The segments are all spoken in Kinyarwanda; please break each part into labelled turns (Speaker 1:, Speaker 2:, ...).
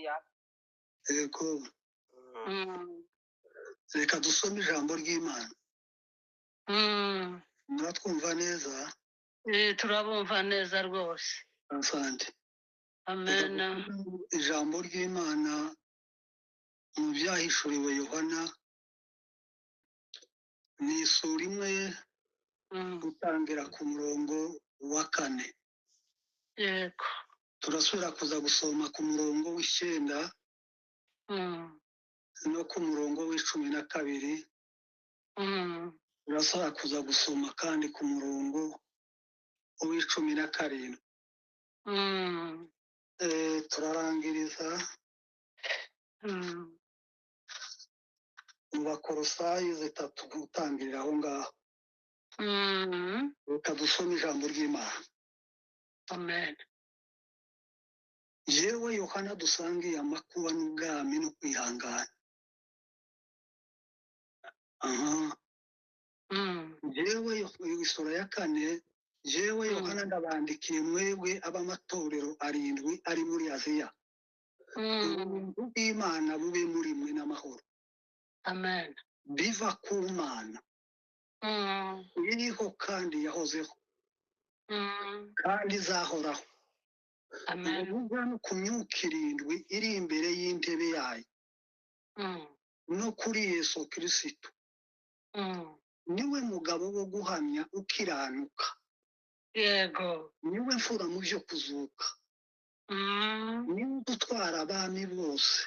Speaker 1: Haleluya.
Speaker 2: Yego. Reka dusome ijambo ry'Imana. Muratwumva neza?
Speaker 1: Turabumva neza rwose.
Speaker 2: Asante.
Speaker 1: Amen.
Speaker 2: Ijambo ry'Imana mu byahishuriwe Yohana ni isura imwe gutangira ku murongo wa 4.
Speaker 1: Yego.
Speaker 2: Turasubira kuza gusoma ku murongo w'9 no ku murongo w'12. Turasubira kuza gusoma kandi ku murongo w'17. Turarangiriza mu Bakolosayi 3 gutangirira aho ngaho. Reka dusome ijambo ry'Imana.
Speaker 1: Amen.
Speaker 2: Yewe Yohana dusangiye amakuba n'ubwami no kwihangana. Yewe isura ya 4. Yewe Yohana ndabandikiye mwebwe ab'amatorero 7 ari muri Aziya. Ubuntu bw'Imana bube muri mwe n'amahoro.
Speaker 1: Amen.
Speaker 2: Biva ku Mana. Iriho kandi yahozeho. Kandi izahoraho.
Speaker 1: Amen.
Speaker 2: Uvuga no ku myuka 7 iri imbere y'intebe yayo. No kuri Yesu Kristo. Niwe mugabo wo guhamya ukiranuka.
Speaker 1: Yego.
Speaker 2: Niwe mfura mu byo kuzuka. Niwe dutwara abami bose.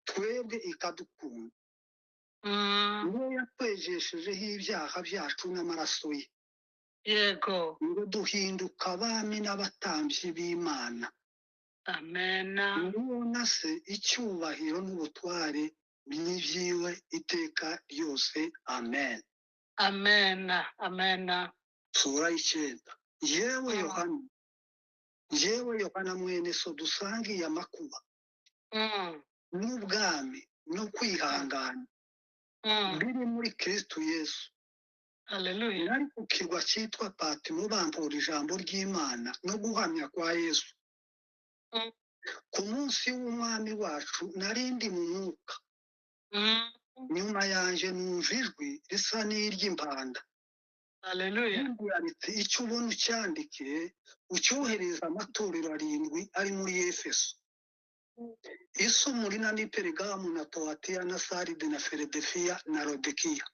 Speaker 2: Twebwe ikadukunda. Niwe yakwejeshejeho ibyaha byacu n'amaraso ye.
Speaker 1: Yego.
Speaker 2: Ngo duhinduka abami n'abatambyi b'Imana.
Speaker 1: Amen.
Speaker 2: Niwe se icyubahiro n'ubutware by'ibyiwe iteka ryose. Amen.
Speaker 1: Amen. Amen.
Speaker 2: Sura 9. Yewe Yohana mwene so dusangiye amakuba n'ubwami no kwihangana biri muri Kristo Yesu.
Speaker 1: Haleluya.
Speaker 2: Nari ku kirwa cyitwa Patimo bampora ijambo ry'Imana no guhamya kwa Yesu. Ku munsi w'umwami wacu narindi mu mwuka. Nyuma yanje numva ijwi risa n'iry'impanda.
Speaker 1: Haleluya.
Speaker 2: Icyo ubona ucyandike ucyohereza amatorero 7 ari muri Efeso. Isumurina ni Pergamo na Toatiya na Saride na Filadelfiya na Laodikiya.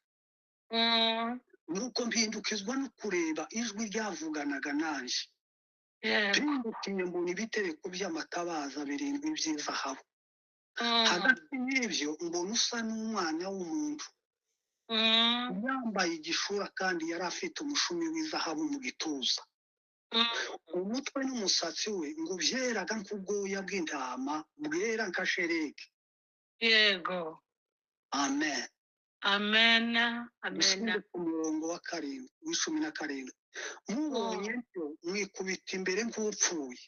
Speaker 2: Nuko mpindukizwa no kureba ijwi ryavuganaga nanje. Mpindukiye mbona ibitereko by'amatabaza 7 by'izahabu. Hagati y'ibyo mbona usa n'umwana w'umuntu. Yambaye igishura kandi yari afite umushumi w'izahabu mu gituza. Umutwe n'umusatsi we ngo byeraga nk'ubwoya bw'intama bwera nka sheregi.
Speaker 1: Yego.
Speaker 2: Amen.
Speaker 1: Amen. Amen.
Speaker 2: Ku murongo wa 17. Mubonye byo mwikubita imbere nk'upfuye.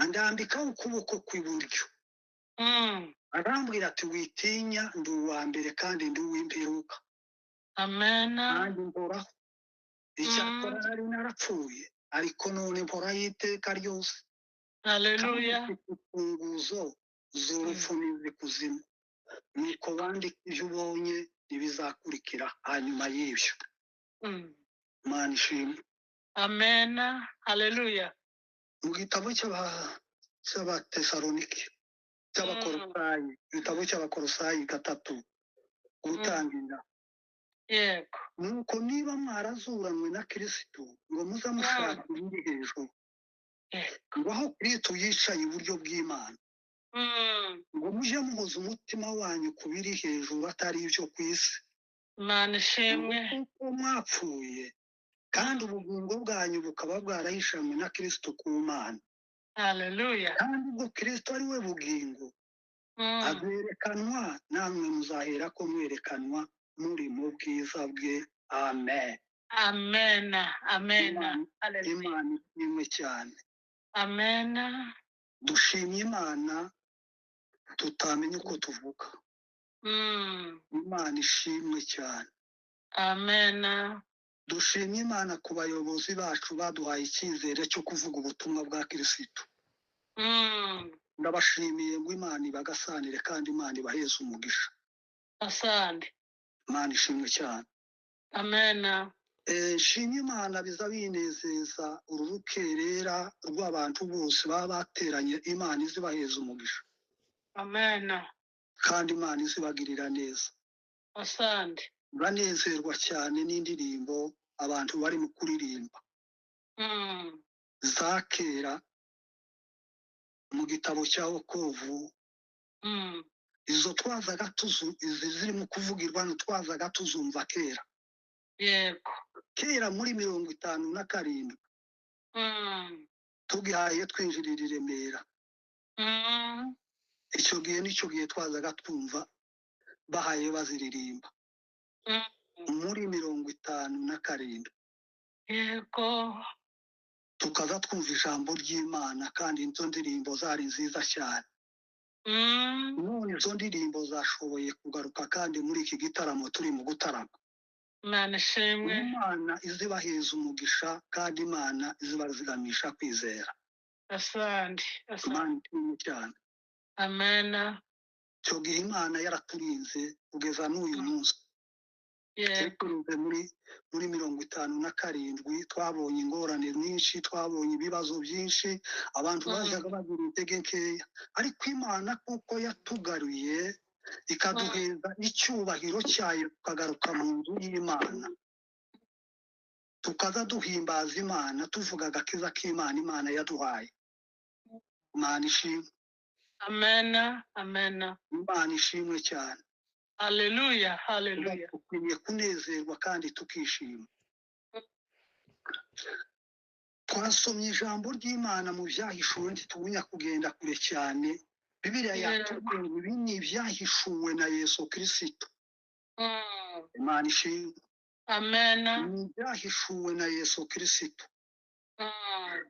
Speaker 2: Andambikaho ukuboko kw'iburyo. Arambwira ati witinya ndi uwa mbere kandi ndi uw'imperuka.
Speaker 1: Amen.
Speaker 2: Kandi mporaho. Icyakora nari narapfuye ariko none mpora y'iteka ryose.
Speaker 1: Haleluya.
Speaker 2: Imfunguzo z'urupfu n'iz'ikuzimu. Nuko bandika ibyo ubonye ntibizakurikira hanyuma y'ibyo. Mana ishimwe.
Speaker 1: Amen. Haleluya.
Speaker 2: Mu gitabo cy'Abatesalonike cy'Abakolosayi, igitabo cy'Abakolosayi 3 gutangira.
Speaker 1: Yego.
Speaker 2: Nuko niba mwarazuranywe na Kristo ngo muza mushaka ibiri hejuru. Ngo aho Kristo yicaye iburyo bw'Imana. Ngo muje muhoza umutima wanyu ku biri hejuru atari ibyo ku isi.
Speaker 1: Mana ishimwe.
Speaker 2: Kuko mwapfuye kandi ubugingo bwanyu bukaba bwarahishanywe na Kristo ku Mana.
Speaker 1: Haleluya.
Speaker 2: Kandi ubwo Kristo ari we bugingo azerekanwa namwe muzahera ko mwerekanwa muri mu bwiza bwe. Amen.
Speaker 1: Amen. Amen.
Speaker 2: Imana imwe cyane.
Speaker 1: Amen.
Speaker 2: Dushimye Imana tutamenye uko tuvuga. Imana ishimwe cyane.
Speaker 1: Amen.
Speaker 2: Dushimye Imana ku bayobozi bacu baduhaye icyizere cyo kuvuga ubutumwa bwa Kristo. ndabashimiye ngo Imana ibagasanire kandi Imana ibaheze umugisha.
Speaker 1: Asante.
Speaker 2: Imana ishimwe cyane.
Speaker 1: Amen.
Speaker 2: Nshimye Imana biza binezeza uru rukerera rw'abantu bose baba bateranye. Imana izibaheze umugisha.
Speaker 1: Amen.
Speaker 2: kandi Imana izibagirira neza.
Speaker 1: Asante.
Speaker 2: Banezerwa cyane n'indirimbo abantu bari mu kuririmba za kera mu gitabo cya Wokovu. Izo twazaga izi zirimo kuvugirwa twazaga tuzumva kera.
Speaker 1: Yego.
Speaker 2: Kera muri 57 tugihaye twinjirira i Remera. Icyo gihe twazaga twumva bahaye baziririmba muri 57.
Speaker 1: Yego.
Speaker 2: Tukaza twumva ijambo ry'Imana kandi izo ndirimbo zari nziza cyane. None izo ndirimbo zashoboye kugaruka kandi muri iki gitaramo turi mu gutarama.
Speaker 1: Imana ishimwe.
Speaker 2: Imana izibaheza umugisha kandi Imana izibazigamisha kwizera.
Speaker 1: Asante.
Speaker 2: Imana ishimwe cyane.
Speaker 1: Amen.
Speaker 2: Icyo gihe Imana yaraturinze kugeza n'uyu munsi.
Speaker 1: Yego.
Speaker 2: muri 57 twabonye ingorane nyinshi, twabonye ibibazo byinshi, abantu bazaga bagira intege nkeya, ariko Imana kuko yatugaruye ikaduheza icyubahiro cyayo, tukagaruka mu nzu y'Imana, tukaza duhimbaza Imana tuvuga agakiza k'Imana Imana yaduhaye. Imana ishimwe.
Speaker 1: Amen. Amen.
Speaker 2: Imana ishimwe cyane.
Speaker 1: Hallelujah. Hallelujah.
Speaker 2: Tukwiriye kunezerwa kandi tukishima. Twasomye ijambo ry'Imana mu byahishuwe, ntitubunya kugenda kure cyane. Bibiliya yatubwiye ngo ibi ni ibyahishuwe na Yesu Kristo. Imana ishimwe.
Speaker 1: Amen.
Speaker 2: Ni ibyahishuwe na Yesu Kristo.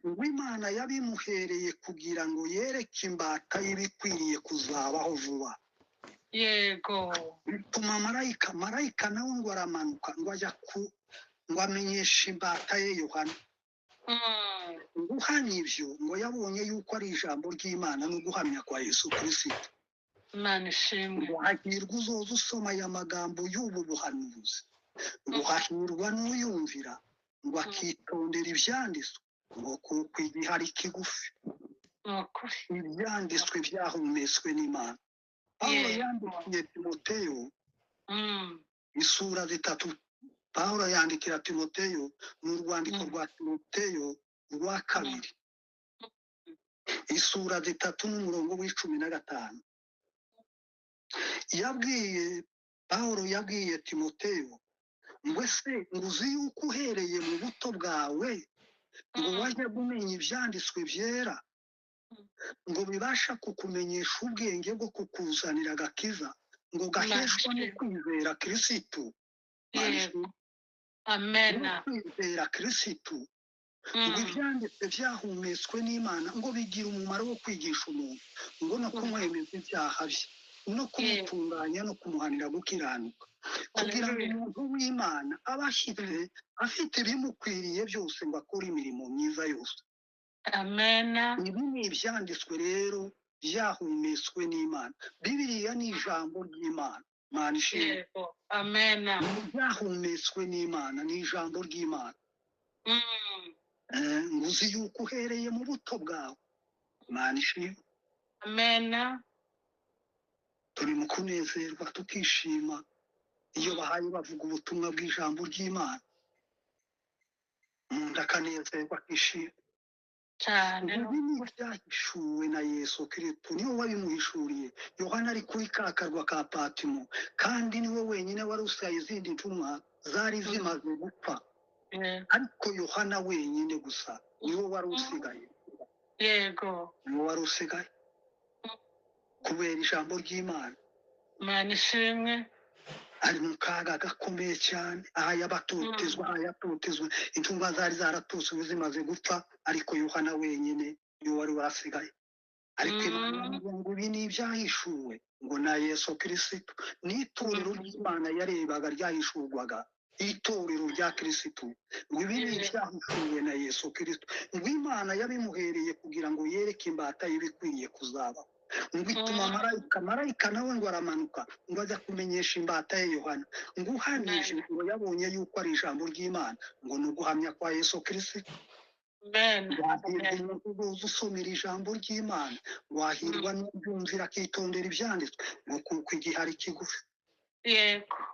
Speaker 2: Ngo Imana yabimuhereye kugira ngo yereke imbata y'ibikwiriye kuzabaho vuba.
Speaker 1: Yego.
Speaker 2: Bituma marayika nawe ngo aramanuka ngo ajya ngo amenyeshe imbata ye Yohana. Guhamya ibyo ngo yabonye yuko ari ijambo ry'Imana no guhamya kwa Yesu Kristo.
Speaker 1: Imana ishimwe.
Speaker 2: Ngo hahirwa uzoza usoma aya magambo y'ubu buhanuzi, ngo hahirwa n'uyumvira, ngo akitondera ibyanditswe, ngo kuko igihe ari kigufi. Ibyanditswe byahumetswe n'Imana. Pawulo yandikiye Timoteyo isura 3. Pawulo yandikira Timoteyo mu rwandiko rwa Timoteyo rwa 2 isura 3 n'umurongo w'15. Pawulo yabwiye Timoteyo ngo ese nguzi yuko uhereye mu buto bwawe ngo wajya kumenya ibyanditswe byera, ngo bibasha kukumenyesha ubwenge bwo kukuzanira agakiza, ngo gaheshwa no kwizera Kristo.
Speaker 1: Amen.
Speaker 2: Kwizera Kristo, ngo ibyanditswe byahumetswe n'Imana ngo bigira umumaro wo kwigisha umuntu, ngo no kumwemeza ibyaha bye, no kumutunganya no kumuhanira gukiranuka, kugira ngo umuntu w'Imana aba afite ibimukwiriye byose ngo akore imirimo myiza yose.
Speaker 1: Amen.
Speaker 2: Ibi ni ibyanditswe rero byahumetswe n'Imana. Bibiliya ni ijambo ry'Imana. Imana ishimwe.
Speaker 1: Amen.
Speaker 2: Byahumetswe n'Imana ni ijambo ry'Imana. Nguzi yuko uhereye mu buto bwawe. Imana ishimwe.
Speaker 1: Amen.
Speaker 2: Turi mu kunezerwa tukishima iyo bahaye bavuga ubutumwa bw'ijambo ry'Imana. Ndakanezerwa kishima cyane. Ibi byahishuwe na Yesu Kristo, niwe wabimuhishuriye. Yohana ari kuri kakarwa ka Patimo, kandi niwe wenyine wari usigaye, izindi ntumwa zari zimaze gupfa, ariko Yohana wenyine gusa niwe wari usigaye.
Speaker 1: Yego.
Speaker 2: Niwe wari usigaye kubera ijambo ry'Imana.
Speaker 1: Imana ishimwe.
Speaker 2: Ari mu kaga gakomeye cyane, aha yabatotezwa, intumwa zari zaratoswe zimaze gupfa, ariko Yohana wenyine niwe wari warasigaye. Ariko ngo ibi ni ibyahishuwe ngo na Yesu Kristo, n'itorero ry'Imana yarebaga ryahishurwaga itorero rya Kristo ngo ibi ni ibyahishuwe na Yesu Kristo ngo Imana yabimuhereye kugira ngo yereke imbata y'ibikwiriye kuzaba ngo ituma marayika nawe ngo aramanuka ngo ajya kumenyesha imbata ye Yohana ngo uhanije ngo yabonye yuko ari ijambo ry'Imana ngo ni uguhamya kwa Yesu Kristo. Wahirwa usomera ijambo ry'Imana, wahirwa n'ubyumvira akitondera ibyanditswe ngo kuko igihe ari kigufi.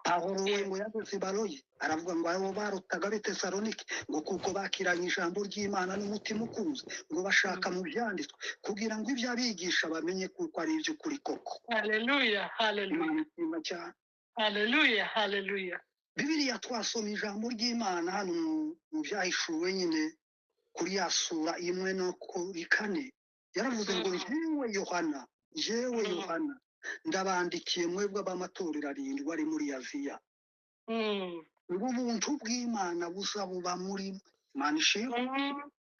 Speaker 2: Pawulo we ngo yageze i Baroye aravuga ngo abo barutaga b'i Tesalonike ngo kuko bakiranye ijambo ry'Imana n'umutima ukuze ngo bashaka mu byanditswe kugira ngo ibyo abigisha bamenye kuko ari iby'ukuri koko.
Speaker 1: Haleluya, haleluya, haleluya, haleluya.
Speaker 2: Bibiliya twasoma ijambo ry'Imana hano mu byahishuwe nyine kuri ya sura 1 no kuri 4 yaravuze ngo jewe Yohana ndabandikiye mwebwe ab'amatorero 7 ari muri Aziya ngo ubuntu bw'Imana buzabuba muri manishe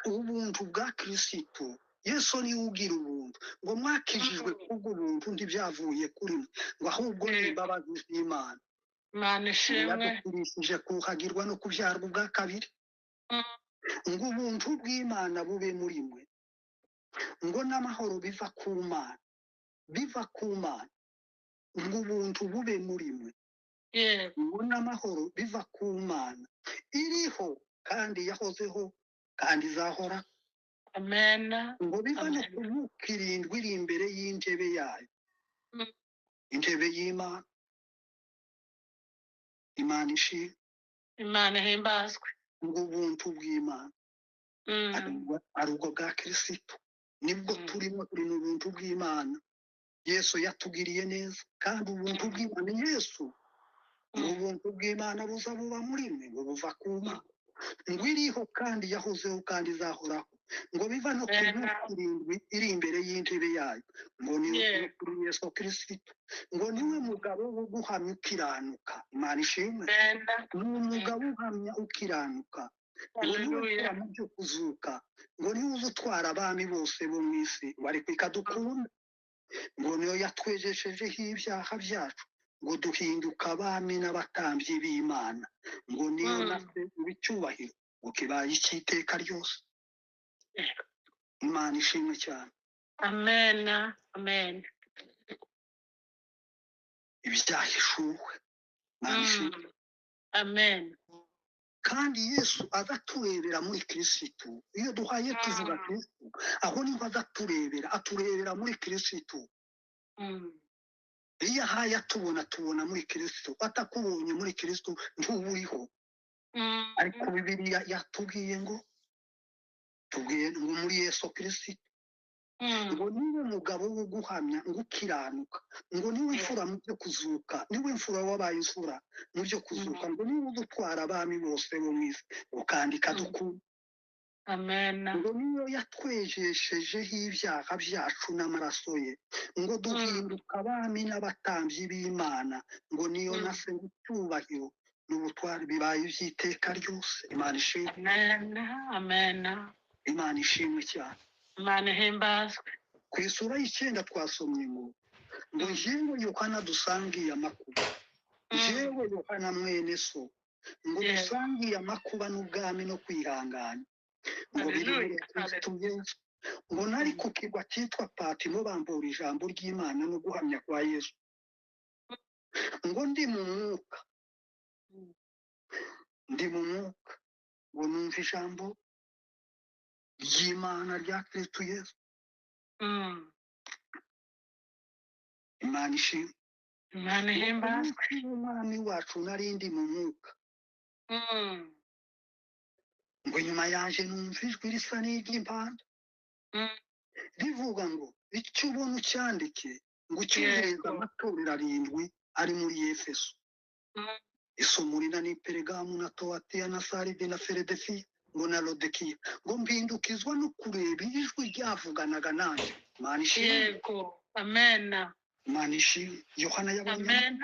Speaker 2: ubuntu bwa Kristo Yesu ni ugira ubuntu ngo mwakijijwe kubwo ubuntu ntibyavuye kuri mwe ngo ahubwo ni imbabazi z'Imana manishimwe yadukurishije kuhagirwa no kubyarwa ubwa kabiri ngo ubuntu bw'Imana bube muri mwe ngo n'amahoro biva ku Mana ngo ubuntu bube muri mwe ngo n'amahoro biva ku Mana iriho kandi yahozeho kandi izahora. Amen. Ngo biva no ku myuka 7 iri imbere y'intebe yayo intebe y'Imana. Imana ishimwe,
Speaker 1: Imana himbazwe
Speaker 2: ngo ubuntu bw'Imana ari ubwo bwa Kristo nibwo turimo turi mu buntu bw'Imana. Yesu yatugiriye neza kandi ubuntu bw'Imana Yesu ngo ubuntu bw'Imana buzabuba muri mwe ngo buva ku Mana ngo iriho kandi yahozeho kandi izahoraho ngo biva no ku myuka 7 iri imbere y'intebe yayo ngo ni kuri Yesu Kristo ngo niwe mugabo wo guhamya ukiranuka. Imana ishimwe, ni umugabo uhamya ukiranuka ngo niwe mu byo kuzuka ngo niwe uzutwara abami bose bo mu isi ngo ariko ikadukunda ngo niyo yatwejeshejeho ibyaha byacu ngo duhinduka abami n'abatambyi b'Imana ngo niyo nase ibicyubahiro ngo kibaye icy'iteka ryose. Imana ishimwe cyane.
Speaker 1: Amen, amen.
Speaker 2: Ibyahishuwe. Imana ishimwe.
Speaker 1: Amen.
Speaker 2: Kandi Yesu azaturebera muri Kristo. Iyo duhaye tuvuga Kristo aho niho aturebera muri Kristo. Iyo ahaye tubona muri Kristo, atakubonye muri Kristo ntuburiho. Ariko Bibiliya yatubwiye ngo muri Yesu Kristo ngo niwe mugabo wo guhamya ngo ukiranuka ngo niwe imfura mu byo kuzuka niwe imfura wabaye imfura mu byo kuzuka ngo niwe udutwara abami bose bo mu isi ukandika dukunda.
Speaker 1: Amen.
Speaker 2: Ngo niyo yatwejeshejeho ibyaha byacu n'amaraso ye ngo duhinduka abami n'abatambyi b'Imana ngo niyo nase icyubahiro n'ubutware bibaye iby'iteka ryose. Imana ishimwe.
Speaker 1: Amen, amen.
Speaker 2: Imana ishimwe cyane.
Speaker 1: Imana himbazwe.
Speaker 2: Ku isura 9 twasomye ngo jewe Yohana dusangiye amakuba jewe Yohana mwene so ngo dusangiye amakuba n'ubwami no kwihangana ngo biri ngo nari ku kigwa cyitwa Patimo bambura ijambo ry'Imana no guhamya kwa Yesu ngo ndi mu mwuka ngo numva ijambo ry'Imana rya Kristo Yesu. Imana ishimwe.
Speaker 1: Imana himbazwe.
Speaker 2: Umwami wacu narindi mu mwuka ngo nyuma yaje numva ijwi risa n'iry'impanda rivuga ngo icyo ubona ucyandike ngo ucyohereze amatorero 7 ari muri Efeso, Isumurina ni Peregamu na Towatiya na Saride na Filadelfiya ngo na Laodikiya ngo mpindukizwa no kureba ijwi ryavuganaga nanjye. Imana ishimwe.
Speaker 1: Yego. Amen.
Speaker 2: Imana ishimwe. Yohana yabonye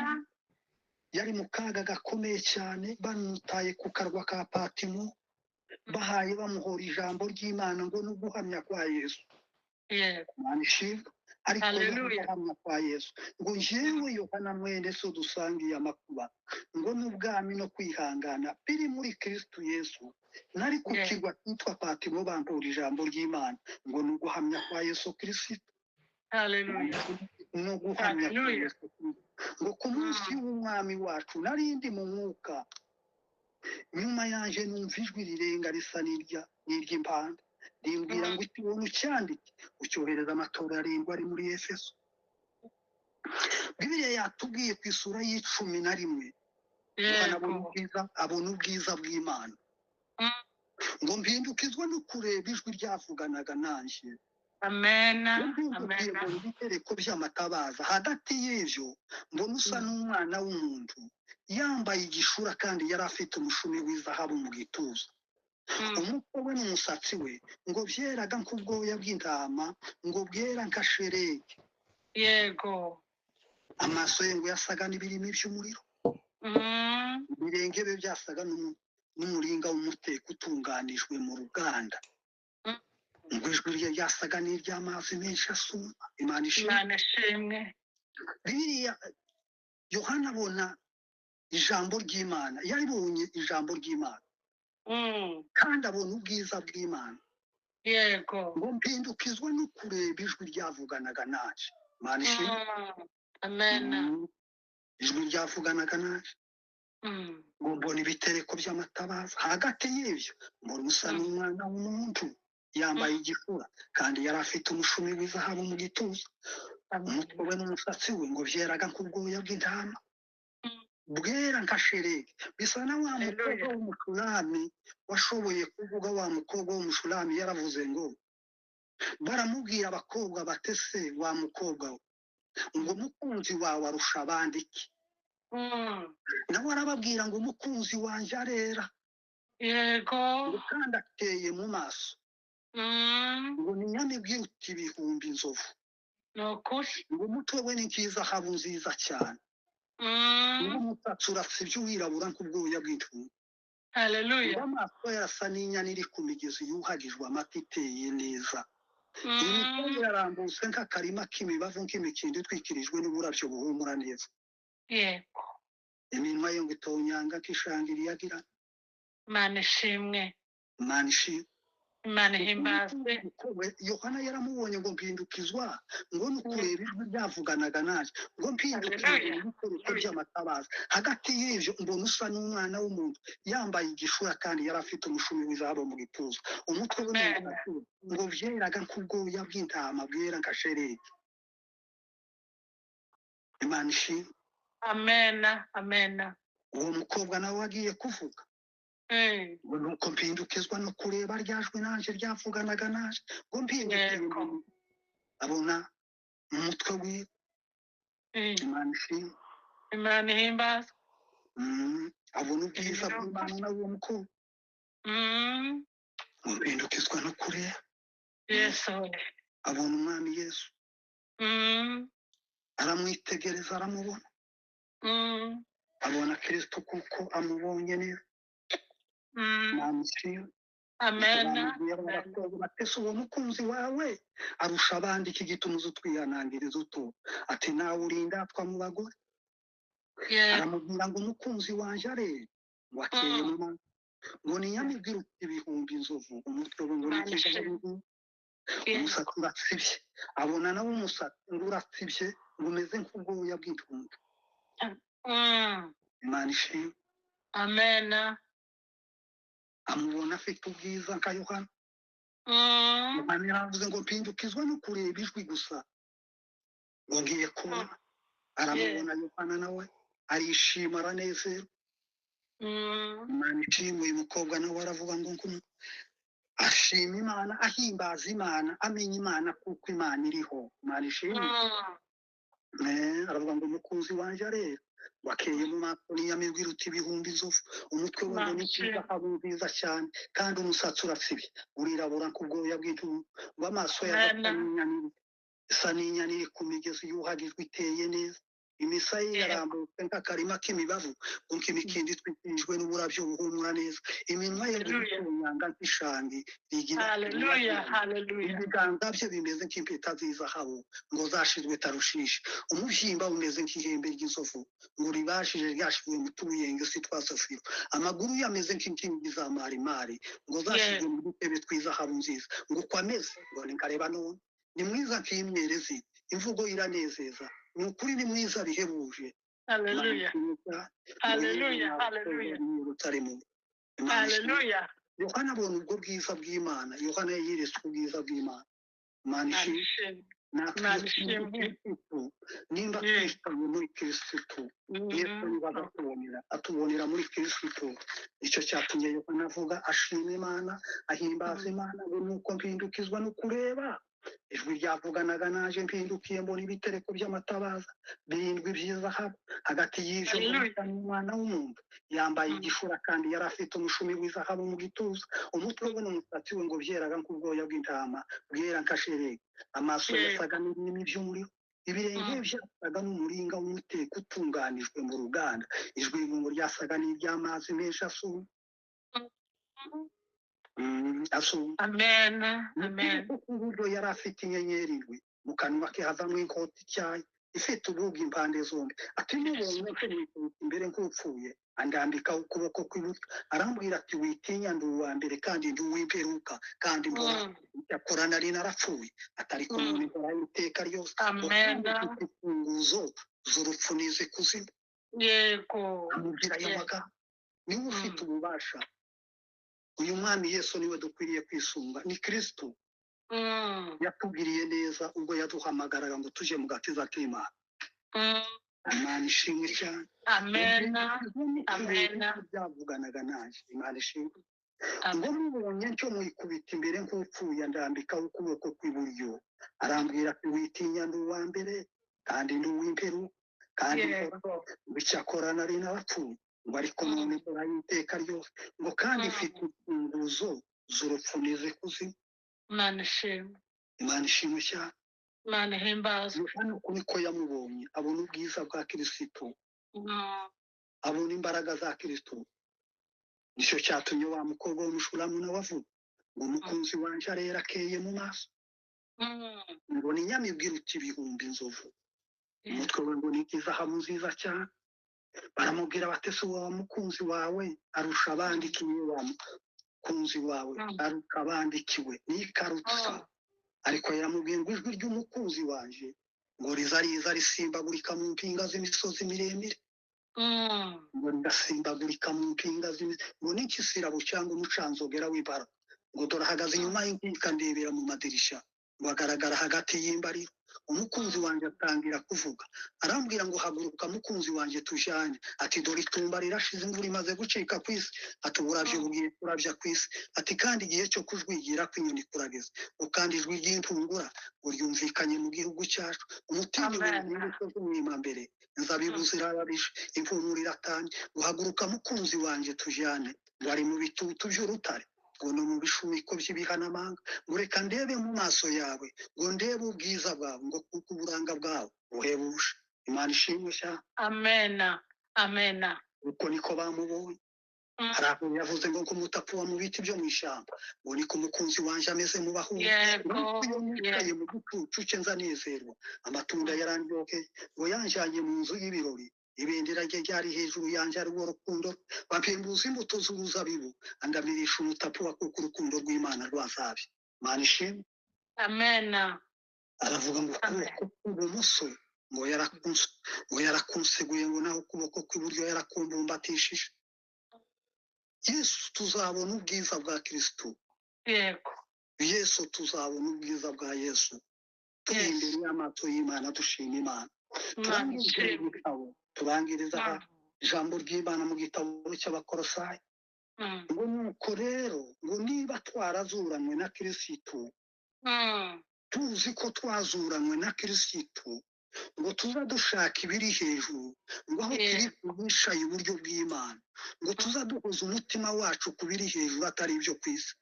Speaker 2: yari mu kaga gakomeye cyane bamutaye ku karwa ka Patimo bahaye bamuhora ijambo ry'Imana ngo no guhamya kwa Yesu.
Speaker 1: Yego.
Speaker 2: Imana ishimwe. ariko
Speaker 1: Hallelujah.
Speaker 2: guhamya kwa Yesu ngo njyewe Yohana mwene so dusangiye amakuba ngo n'ubwami no kwihangana biri muri Kristo Yesu nari ku
Speaker 1: Yeah.
Speaker 2: kigwa cyitwa Patimo bampura ijambo ry'Imana ngo ni uguhamya kwa Yesu Kristo
Speaker 1: Hallelujah.
Speaker 2: no guhamya kwa
Speaker 1: Hallelujah.
Speaker 2: Yesu Kristo ngo ku munsi w'umwami wacu narindi mu mwuka nyuma yaje numva ijwi rirenga risa n'iry'impanda rimbwira ngo ikibona ucyandike ucyohereza amatora arindwi ari muri Efeso. Bibiliya yatubwiye ku isura y'11 Yohana abona ubwiza bw'Imana ngo mpindukizwa no kureba ijwi ryavuganaga nanjye.
Speaker 1: Amen.
Speaker 2: Amen. Ibitereko by'amatabaza hagati y'ivyo mbona usa n'umwana w'umuntu yambaye igishura kandi yari afite umushumi w'izahabu mu gituza. Umutwe we n'umusatsi we ngo byeraga nk'ubwoya bw'intama ngo bwera nka sheregi.
Speaker 1: Yego.
Speaker 2: Amaso ye ngo yasaga n'ibirimi by'umuriro. Ibirenge bye byasaga n'umuringa w'umuteko utunganijwe mu ruganda. Ngo ijwi rye ryasaga n'iry'amazi menshi asuma. Imana ishimwe. Bibiliya Yohana abona ijambo ry'Imana, yaribonye ijambo ry'Imana kandi abona ubwiza bw'Imana.
Speaker 1: Yego.
Speaker 2: Ngo mpindukizwa no kureba ijwi ryavuganaga naje. Imana ishimwe.
Speaker 1: Amen.
Speaker 2: Ijwi ryavuganaga naje ngo mbona ibitereko by'amatabaza hagati y'ivyo mbona usa n'umwana w'umuntu yambaye igishura kandi yari afite umushumi w'izahabu mu gituza. Umutwe we n'umusatsi we ngo byeraga nk'ubwoya bw'intama bwera nka sheregi. Bisa na wa mukobwa w'umushulami washoboye kuvuga. Wa mukobwa w'umushulami yaravuze ngo baramubwira abakobwa batese wa mukobwa ngo umukunzi wawe arusha abandi iki? Nawe arababwira ngo umukunzi wanjye arera.
Speaker 1: Yego.
Speaker 2: Kandi ateye mu maso ngo ni nyamibwa iruta ibihumbi inzovu.
Speaker 1: Nokuri.
Speaker 2: Ngo umutwe we ni nk'izahabu nziza cyane. Ngo umusatsi urasibye wirabura nk'ubwoya bw'intama.
Speaker 1: Hallelujah.
Speaker 2: Ngo amaso yarasa n'inyana iri ku migezi yuhagijwe amata iteye neza. Imitwe yarambutse nk'akarima k'imibavu nk'imikindo itwikirijwe n'uburabyo buhumura neza.
Speaker 1: Yego.
Speaker 2: Iminwa ye ngo itonyanga nk'ishanga iriyagira.
Speaker 1: Imana ishimwe.
Speaker 2: Imana ishimwe.
Speaker 1: Imana ihimbazwe.
Speaker 2: Yohana yaramubonye ngo mpindukizwa ngo nukureba ijwi ryavuganaga naje ngo mpindukizwa n'ibitereko by'amatabaza hagati y'ivyo mbona usa n'umwana w'umuntu yambaye igishura kandi yari afite umushumi w'izahabu mu gituza. Umutwe we ngo byeraga nk'ubwoya bw'intama bwera nka sheregi. Imana ishimwe.
Speaker 1: Amen. Amen.
Speaker 2: Uwo mukobwa nawe wagiye kuvuga ngo nuko mpindukizwa no kureba ryajwi nanje ryavuganaga naje ngo mpindukizwa abona mu mutwe we. Imana ishimwe.
Speaker 1: Imana ihimbazwe.
Speaker 2: Abona ubwiza bw'Imana na uwo mukobwa ngo mpindukizwa no kureba.
Speaker 1: Yesu.
Speaker 2: Abona umwami Yesu aramwitegereza aramubona. Abona Kristo kuko amubonye neza. Imana ishimwe.
Speaker 1: Amen.
Speaker 2: Batese uwo mukunzi wawe arusha abandi iki gituma uza utwihanangiriza uto ati nawe urindatwa mu bagore. Aramubwira ngo umukunzi wanjye arera ngo akeye mu maso ngo ni nyamibwa iruta ibihumbi inzovu. Umutwe we ngo ni umusatsi uratsibye. Abona nawe umusatsi ngo uratsibye ngo umeze nk'ubwoya bw'intunda. Imana ishimwe.
Speaker 1: Amen.
Speaker 2: Amubona afite ubwiza nka Yohana. Yohana yaravuze ngo mpindukizwa no kureba ijwi gusa ngo ngiye kubona. Aramubona Yohana nawe arishima aranezerwa. Imana ishimwe. Uyu mukobwa nawe aravuga ngo ashima Imana ahimbaza Imana amenya Imana kuko Imana iriho. Imana ishimwe. Aravuga ngo umukunzi wanjye arera wakeye mu maso n'inyamibwa iruta ibihumbi inzovu. Umutwe we ngo ni izahabu nziza cyane kandi umusatsi urasibye urirabura nk'ubwoya bw'intama. Ngo amaso ye asa n'inyana iri ku migezi yuhagijwe iteye neza. imisaya ye yarambutse nk'akarima k'imibavu nk'uko imikindi itwikirijwe n'uburabyo buhumura neza iminwa ye nk'igitonyanga nk'ishangi rigira ibiganza bye bimeze nk'impeta z'izahabu ngo zashizwe tarushishi umubyimba umeze nk'ihembe ry'inzovu ngo ribashije ryashizwe mu tubuyenge si twa safiro amaguru ye ameze nk'inkingi za marimari ngo zashizwe mu dutebe tw'izahabu nziza ngo uko ameze ngo nkareba none ni mwiza nk'imyerezi imvugo iranezeza ni ukuri ni mwiza bihebuje Yohana abona ubwo bwiza bw'Imana Yohana yiretse ubwiza bw'Imana Imana ishimwe nimba twishimye muri Kristo Yesu atubonera muri Kristo icyo cyatumye Yohana avuga ashima Imana ahimbaza Imana ngo nuko mpindukizwa no kureba ijwi ryavuganaga naje mpindukiye mbona ibitereko by'amatabaza birindwi by'izahabu hagati y'ivyo umwana w'umuntu yambaye igishura kandi yari afite umushumi w'izahabu mu gituza umutwe we n'umusatsi we ngo byeraga nk'ubwoya bw'intama bwera nka sheregi amaso yasaga n'ibinini by'umuriro ibirenge byasaga n'umuringa w'umuteko utunganijwe mu ruganda ijwi ngo ryasaga n'iry'amazi menshi asuma
Speaker 1: Amen. Amen.
Speaker 2: Uburyo yari afite inyenyeri indwi mu kanwa ke havamo inkota ityaye ifite ubugi impande zombi ati mubonye ko imbere nk'upfuye andambikaho ukuboko kw'iburyo arambwira ati witinya ndi uwa mbere kandi ndi uw'imperuka kandi mbona yakora nari narapfuye atari ko none nkora iteka ryose imfunguzo z'urupfu n'iz'ikuzimu
Speaker 1: Yego.
Speaker 2: amubwira ayo magambo niwe ufite ububasha uyu mwami Yesu niwe dukwiriye kwisunga ni Kristo yatubwiriye neza ubwo yaduhamagaraga ngo tuje mu gatiza k'Imana Imana ishimwe cyane
Speaker 1: Amen. Amen.
Speaker 2: byavuganaga naje Imana ishimwe ngo mubonye cyo mwikubita imbere nk'upfuye ndambikaho ukuboko kw'iburyo arambwira ati witinya ndi uwa mbere kandi ndi uw'imperu kandi bicyakora nari narapfuye ngo ariko none nkora iteka ryose ngo kandi mfite imfunguzo z'urupfu n'iz'ikuzimu Imana ishimwe cyane
Speaker 1: Imana himbazwe
Speaker 2: hano niko yamubonye abona ubwiza bwa Kristo abona imbaraga za Kristo nicyo cyatumye wa mukobwa w'umushulamu nawe avuga ngo umukunzi wanje arera akeye mu maso ngo ni inyamibwa iruta ibihumbi inzovu umutwe we ngo ni izahabu nziza cyane baramubwira batese wa mukunzi wawe arusha abandikiwe wa mukunzi wawe arusha abandikiwe n'ikarutsa ariko yaramubwiye ngo ijwi ry'umukunzi wanje ngo riza risimbagurika mu mpinga z'imisozi miremire ngo rigasimbagurika mu mpinga ngo n'ikisirabo cyangwa umucanzogera w'ibara ngo dorahagaze inyuma y'inkika ndebera mu madirisha ngo agaragara hagati y'imbariro umukunzi wanje atangira kuvuga arambwira ngo haguruka mukunzi wanje tujanye ati dore itumba rirashize imvura imaze gucika kwisi ati uburavyo bugiye kurabya kwisi ati kandi igihe cyo kujwigira kwinyoni kurageze ukandi ijwi ry'intungura ngo ryumvikanye mu gihugu cyacu umutini w'imbuto z'umwima mbere inzabibu zirarabije impumuro iratanye guhaguruka mukunzi wanje tujane ngo ari mu bitutu by'urutare ngo no mu bishumiko by'ibihanamanga ngo reka ndebe mu maso yawe ngo ndebe ubwiza bwawe ngo kuko uburanga bwawe buhebuje Imana ishimwe cyane
Speaker 1: Amen. Amen.
Speaker 2: uko niko bamubonye hari aho yavuze ngo kumutapuwa mu biti byo mu ishyamba ngo niko umukunzi wanje ameze mu bahungu yicaye mu gicucu cye nzanezerwa amatunda yarandyoheye ngo yanjanye mu nzu y'ibirori ibendera rye ryari hejuru yanje ari wo rukundo bapembuza imbuto z'uruzabibu andamirisha umutapuwa kuko urukundo rw'Imana rwazabye Imana ishimwe
Speaker 1: Amen.
Speaker 2: aravuga ngo ukuboko kw'ibumoso ngo yarakunseguye ngo naho ukuboko kw'iburyo yarakumbumbatishije Yesu tuzabona ubwiza bwa Kristo
Speaker 1: Yego.
Speaker 2: Yesu tuzabona ubwiza bwa Yesu turi imbere y'amaso y'Imana dushima Imana turangiriza ijambo ry'Imana mu gitabo cy'Abakolosayi ngo nuko rero ngo niba twarazuranywe na Kristo tuzi ko twazuranywe na Kristo ngo tuza dushaka ibiri hejuru ngo aho turi kubishaye uburyo bw'Imana ngo tuza duhuza umutima wacu ku biri hejuru atari ibyo ku isi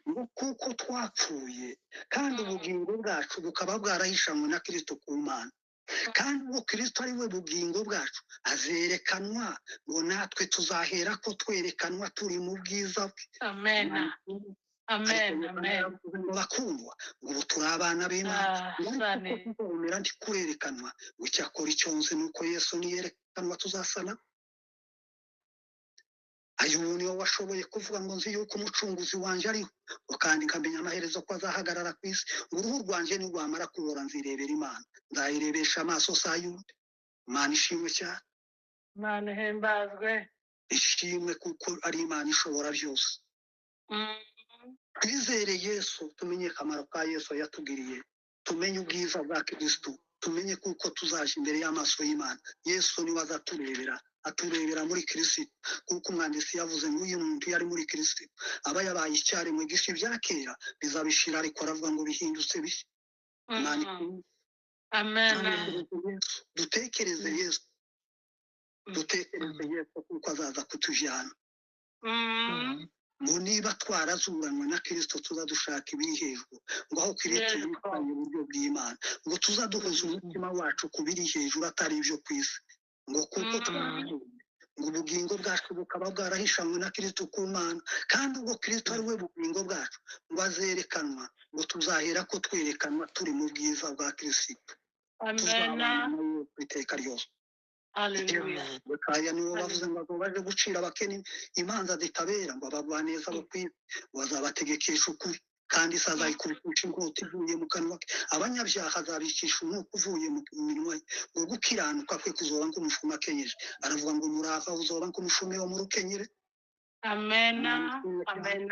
Speaker 2: ngo kuko twapfuye kandi ubugingo bwacu bukaba bwarahishanywe na Kristo ku Mana kandi ubwo Kristo ari we bugingo bwacu azerekanwa ngo natwe tuzahera ko twerekanwa turi mu bwiza bwe.
Speaker 1: Amen. Amen. Amen.
Speaker 2: ngo bakundwa ngo ubu turi abana b'Imana
Speaker 1: Sane.
Speaker 2: tuzabonera ndi kurerekanwa ngo icyakora icyo nzi ni uko Yesu niyerekanwa tuzasana. Ayo ubu niwe washoboye kuvuga ngo nzi yuko umucunguzi wanjye ariho ngo kandi nkamenya amaherezo ko azahagarara ku isi ngo uruhu rwanjye nirwamara kubora nzirebera Imana nzayirebesha amaso saa yundi. Imana ishimwe cyane,
Speaker 1: Imana ihimbazwe.
Speaker 2: ishimwe kuko ari Imana ishobora byose. Twizere Yesu, tumenye akamaro ka Yesu yatugiriye, tumenye ubwiza bwa Kristo, tumenye kuko tuzaje imbere y'amaso y'Imana. Yesu niwe azaturebera, aturebera muri Kristo, kuko umwanditsi yavuze ngo uyu muntu yari muri Kristo aba yabaye icyaremwe gishya, ibya kera bizabishira, ariko aravuga ngo bihindutse bishya.
Speaker 1: Amen.
Speaker 2: Dutekereze Yesu, dutekereze Yesu kuko azaza kutujyana. ngo niba twarazuranywe na Kristo tuzadushaka ibiri hejuru, ngo aho Kristo yicaye iburyo bw'Imana, ngo tuzaduhuza umutima wacu ku biri hejuru atari ibyo ku isi, ngo kuko ngo ubugingo bwacu bukaba bwarahishanywe na Kristo ku Mana, kandi ubwo Kristo ari we bugingo bwacu ngo azerekanwa, ngo tuzahera ko twerekanwa turi mu bwiza bwa Kristo.
Speaker 1: Amen.
Speaker 2: Iteka ryose.
Speaker 1: Hallelujah.
Speaker 2: Bakaya nibo bavuze ngo baje gucira abakene imanza zitabera, ngo abagwaneza bo kwiba bazabategekesha ukuri, kandi azayikubisha inkota ivuye mu kanwa ke. Abanyabyaha azabikisha umwuka uvuye mu minwa ye, ngo gukiranuka kwe kuzoba nk'umushumi akenyeje. Aravuga ngo umurava uzoba nk'umushumi wo mu rukenyere.
Speaker 1: Amen. Amen.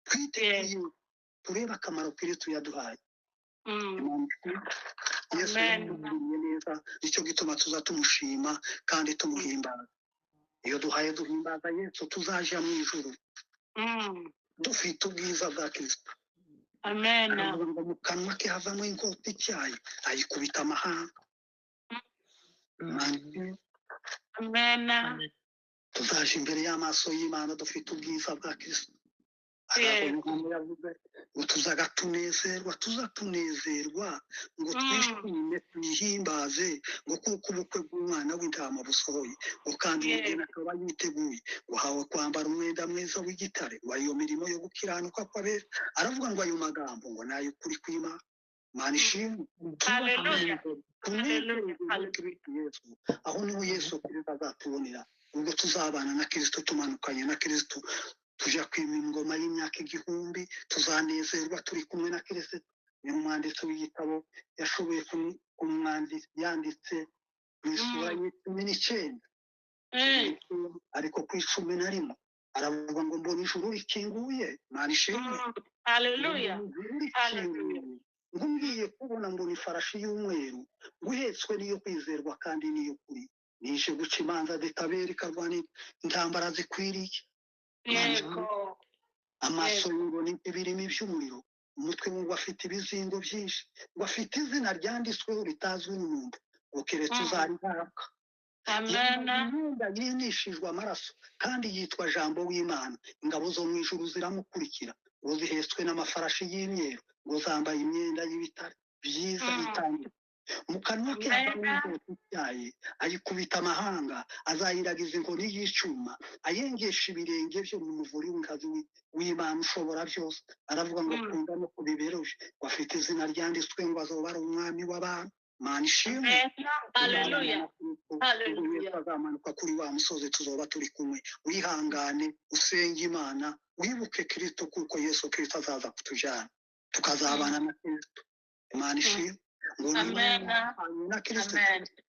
Speaker 2: Twitegereze turebe akamaro Kristo yaduhaye. Yesu yamugiriye neza, nicyo gituma tuza tumushima kandi tumuhimbaza. Iyo duhimbaza Yesu tuzaja mu ijuru dufite ubwiza bwa Kristo.
Speaker 1: Amen.
Speaker 2: Ngo mu kanwa ke havamo inkota ityaye, ayikubita amahanga.
Speaker 1: Amen.
Speaker 2: Tuzaje imbere y'amaso y'Imana dufite ubwiza bwa Kristo. ngo tuzaga tunezerwa, tuzatunezerwa ngo twishime tuyihimbaze, ngo kuko ubukwe bw'umwana w'intama busohoye, ngo kandi umugeni akaba yiteguye, ngo hawe kwambara umwenda mwiza w'igitare, ngo iyo mirimo yo gukiranuka kw'abera. Aravuga ngo ayo magambo ngo nayo kuri kw'Imana. Imana ishimwe.
Speaker 1: Hallelujah.
Speaker 2: Yesu, aho niho Yesu Kristo azatubonera, ubwo tuzabana na Kristo, tumanukanye na Kristo, tuja kwima ingoma y'imyaka 1000, tuzanezerwa turi kumwe na Kristo. Ni umwanditsi w'igitabo yashoboye yanditse mu isura y'19, ariko ku 11 aravuga ngo mbona ijuru rikinguye. Imana ishimwe.
Speaker 1: Hallelujah.
Speaker 2: ngo ngiye kubona mbona ifarashi y'umweru, guhetswe n'iyo kwizerwa kandi n'iyo kuri, nije guca imanza zitabera, ikarwana intambara zikwiriye. Amaso ngo ni ibirimi by'umuriro, umutwe ngo afite ibizingo byinshi, ngo afite izina ryanditsweho ritazwi n'umuntu, ngo keretse uzarihabwa.
Speaker 1: Amen.
Speaker 2: Yinishijwe amaraso kandi yitwa Jambo w'Imana. Ingabo zo mu ijuru ziramukurikira, ngo zihetswe n'amafarashi y'imyeru, ngo zambaye imyenda y'ibitare byiza bitandukanye. Mu kanwa ke havamo inkota ityaye, ayikubita amahanga, azayiragiza inkoni y'icuma, ayengesha ibirenge byo mu muvuri w'inkazi w'Imana ushobora byose. Aravuga ngo kunda no kubiberoje, ngo afite izina ryanditswe, ngo azoba ari umwami w'abantu. Imana ishimwe.
Speaker 1: Hallelujah. Hallelujah.
Speaker 2: Azamanuka kuri wa musozi, tuzoba turi kumwe. Wihangane, usenge Imana, wibuke Kristo, kuko Yesu Kristo azaza kutujyana, tukazabana na Kristo. Imana ishimwe. ngo na Kristo,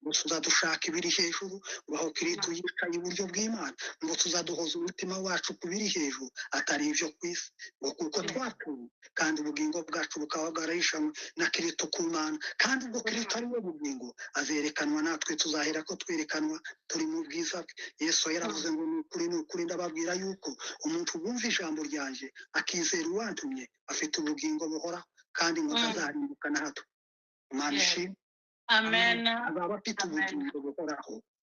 Speaker 2: ngo tuzadushaka ibiri hejuru, ngo aho Kristo yicaye iburyo bw'Imana, ngo tuzaduhoza umutima wacu ku biri hejuru atari ibyo ku isi, ngo kuko twapfuye kandi ubugingo bwacu bukaba bwarahishanywe na Kristo ku Mana, kandi ubwo Kristo ari we bugingo azerekanwa, natwe tuzahera ko twerekanwa turi mu bwiza bwe. Yesu yaravuze ngo ni ukuri ndababwira yuko umuntu wumva ijambo ryanje akizera uwantumye afite ubugingo buhoraho, kandi ngo ntazarimbuka na hato. Imana ishimwe.
Speaker 1: Amen.
Speaker 2: Azaba afite ubugingo buhoraho,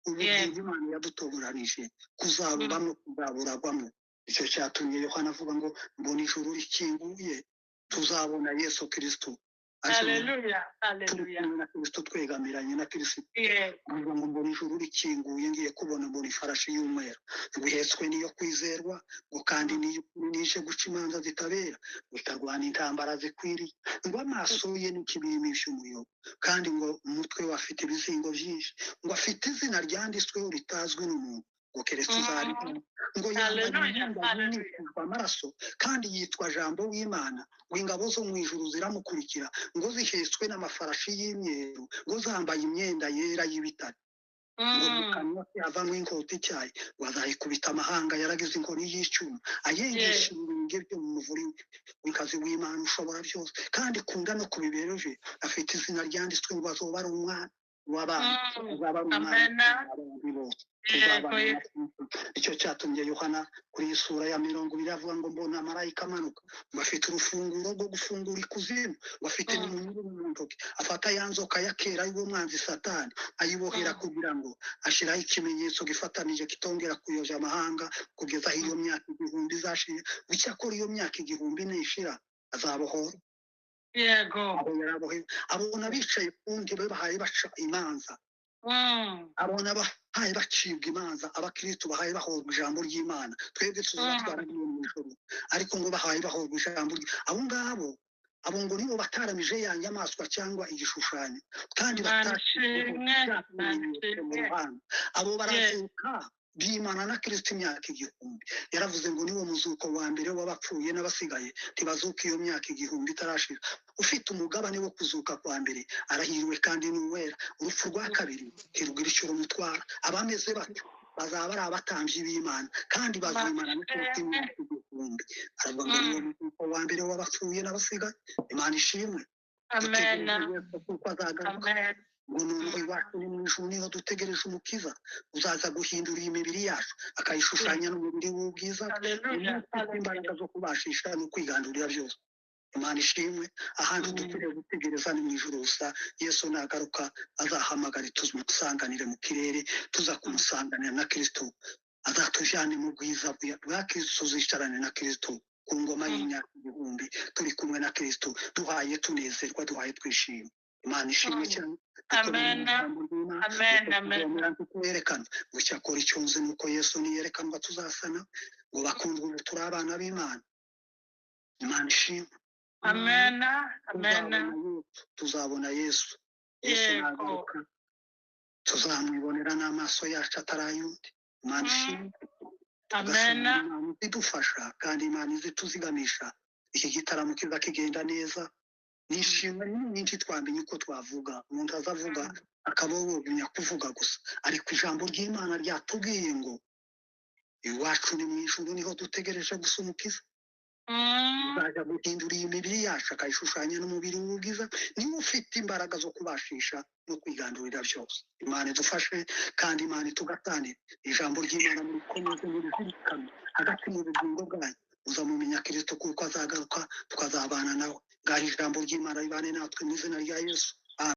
Speaker 2: ubugingo Imana yadutoburanije kuzabubamo, kuzaburagwamo. Icyo cyatumye Yohana avuga ngo mbona ijuru rikinguye, tuzabona Yesu Kristo
Speaker 1: Hallelujah. Hallelujah.
Speaker 2: na Kristo twegamiranye na Kristo
Speaker 1: Yes.
Speaker 2: ngo mbona ijuru rikinguye ngiye kubona mbona ifarashi y'umweru ngo ihetswe niyo kwizerwa ngo kandi niyo nije guca imanza zitabera bikarwana intambara zikwiriye ngo amaso ye n'ikibimi cy'umuyobo kandi ngo umutwe we afite ibizingo byinshi ngo afite izina ryanditsweho ritazwi n'umuntu ngo keretse uzari ngo yambaye imyenda y'imyitwa amaraso kandi yitwa jambo w'Imana ngo ingabo zo mu ijuru ziramukurikira ngo zihetswe n'amafarashi y'imyeru ngo zambaye imyenda yera y'ibitare ngo mu kanwa ke havamo inkota ityaye ngo azayikubita amahanga yaragize inkoni y'icyuma ayengesha ibirenge byo mu muvuri w'inkazi w'Imana ushobora byose kandi kunda no kubibereje afite izina ryanditswe ngo azoba ari umwana w'abana azaba ari umwana w'abandi bose icyo cyatumye Yohana kuri iyi sura ya 20 avuga ngo mbona marayika amanuka ngo afite urufunguro rwo gufungura ikuzimu ngo afite n'umunyururu mu ntoki afata ya nzoka ya kera y'uwo mwanzi Satani ayibohera kugira ngo ashiraho ikimenyetso gifatanije kitongera kuyoja amahanga kugeza aho iyo myaka 1000 izashira bicyakora iyo myaka 1000 nishira azabohora
Speaker 1: Yego.
Speaker 2: abona bicaye ku ntebe bahaye baca imanza abona bahaye bacibwa imanza abakristo bahaye bahorwa ijambo ry'Imana twebwe tuzatwara mu ijuru ariko ngo bahaye bahorwa ijambo abo ngabo abo ngo nibo bataramije ya nyamaswa cyangwa igishushanyo kandi batashimwe abo barazuka bimana na Kristo imyaka 1000 yaravuze ngo niwo muzuko wa mbere w'abapfuye n'abasigaye ntibazuka iyo myaka 1000 itarashira ufite umugabane wo kuzuka kwa mbere arahiriwe kandi n'uwera urupfu rwa kabiri kirugira icyo rumutwara abameze batyo bazaba ari abatambyi b'Imana kandi bazimana no Kristo imyaka 1000 aravuga ngo niwo muzuko wa mbere w'abapfuye n'abasigaye Imana ishimwe.
Speaker 1: Amen.
Speaker 2: Amen. Umuntu iwacu ni mu ijuru niho dutegereje umukiza uzaza guhindura imibiri yacu akayishushanya n'umubiri w'ubwiza imbaraga zo kubashisha no kwigandurira byose Imana ishimwe ahantu dukwiriye gutegereza ni mu ijuru gusa Yesu nagaruka azahamagara tumusanganire mu kirere tuza kumusanganira na Kristo azatujyane mu bwiza bwa Kristo tuzicarane na Kristo ku ngoma y'imyaka 1000 turi kumwe na Kristo duhaye tunezerwa duhaye twishimye Imana ishimwe cyane.
Speaker 1: Amen. Amen. Amen.
Speaker 2: Kwerekana gucyakora icyunze nuko Yesu niyerekanwa tuzasana ngo bakundwe turi abana b'Imana. Imana ishimwe.
Speaker 1: Amen. Amen.
Speaker 2: Tuzabona Yesu. Yesu nagaruka tuzamwibonera n'amaso yacu atarayundi. Imana ishimwe.
Speaker 1: Amen.
Speaker 2: Idufasha kandi Imana izituzigamisha iki gitaramo kiza kigenda neza. Nishimwe nyinshi twamenye uko twavuga umuntu azavuga akabobonya kuvuga gusa ariko ijambo ry'Imana ryatubwiye ngo iwacu ni mu ijuru niho dutegereje gusa umukiza uzajya guhindura iyi mibiri yacu akayishushanya n'umubiri w'ubwiza niwe ufite imbaraga zo kubashisha no kwigandurira byose Imana idufashe kandi Imana itugatanire ijambo ry'Imana muri komeze muri zirikana hagati mu bugingo bwanyu uzamumenya Kristo kuko azagaruka tukazabana nawe ngaho ijambo ry'Imana ribane natwe mu izina rya Yesu